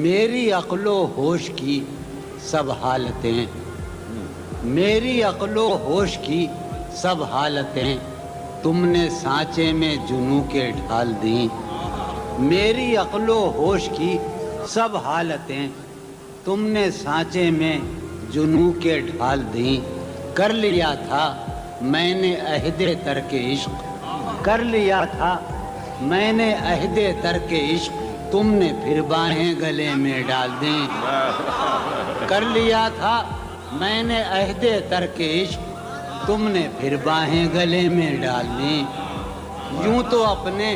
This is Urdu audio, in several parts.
میری عقل و ہوش کی سب حالتیں، میری عقل و ہوش کی سب حالتیں تم نے سانچے میں جنوں کے ڈھال دیں۔ میری عقل و ہوش کی سب حالتیں تم نے سانچے میں جنوں کے ڈھال دیں۔ کر لیا تھا میں نے عہد ترک عشق، کر لیا تھا میں نے عہد ترک عشق، تم نے پھر باہیں گلے میں ڈال دیں۔ کر لیا تھا میں نے عہد ترک عشق، تم نے پھر باہیں گلے میں ڈال دیں۔ یوں تو اپنے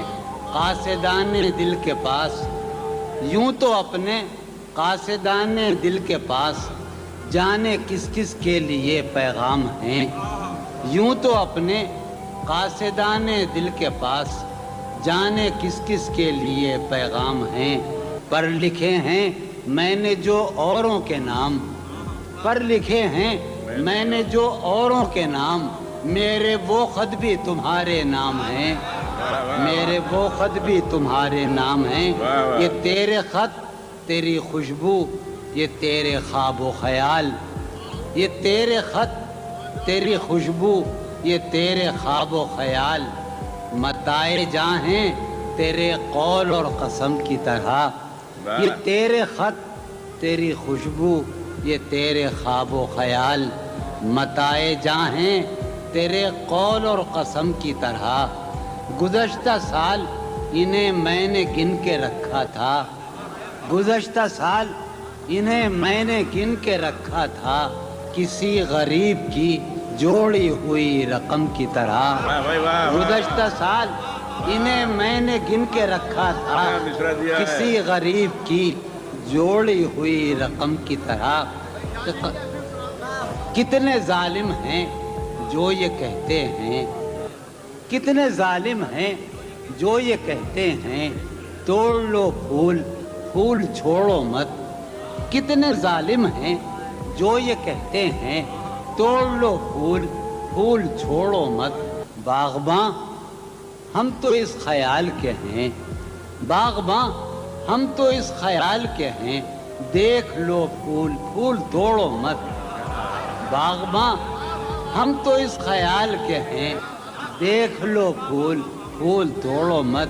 قاصدان دل کے پاس، یوں تو اپنے قاصدان دل کے پاس جانے کس کس کے لیے پیغام ہیں۔ یوں تو اپنے قاصدان دل کے پاس جانے کس کس کے لیے پیغام ہیں۔ پر لکھے ہیں میں نے جو اوروں کے نام، پر لکھے ہیں میں نے جو اوروں کے نام، میرے وہ خط بھی تمہارے نام ہیں، میرے وہ خط بھی تمہارے نام ہیں۔ یہ تیرے خط تیری خوشبو، یہ تیرے خواب و خیال، یہ تیرے خط تیری خوشبو، یہ تیرے خواب و خیال، متائے جاں ہیں تیرے قول اور قسم کی طرح۔ یہ تیرے خط تیری خوشبو، یہ تیرے خواب و خیال، متائے جاں ہیں تیرے قول اور قسم کی طرح۔ گزشتہ سال انہیں میں نے گن کے رکھا تھا، گزشتہ سال انہیں میں نے گن کے رکھا تھا، کسی غریب کی جوڑی ہوئی رقم کی طرح۔ گزشتہ سال انہیں میں نے گن کے رکھا تھا، کسی غریب کی جوڑی ہوئی رقم کی طرح۔ کتنے ظالم ہیں جو یہ کہتے ہیں، کتنے ظالم ہیں جو یہ کہتے ہیں توڑ لو پھول پھول چھوڑو مت۔ کتنے ظالم ہیں جو یہ کہتے ہیں توڑ لو پھول پھول چھوڑو مت۔ باغباں ہم تو اس خیال کے ہیں، باغباں ہم تو اس خیال کے ہیں، دیکھ لو پھول پھول توڑو مت۔ باغباں ہم تو اس خیال کے ہیں، دیکھ لو پھول پھول توڑو مت۔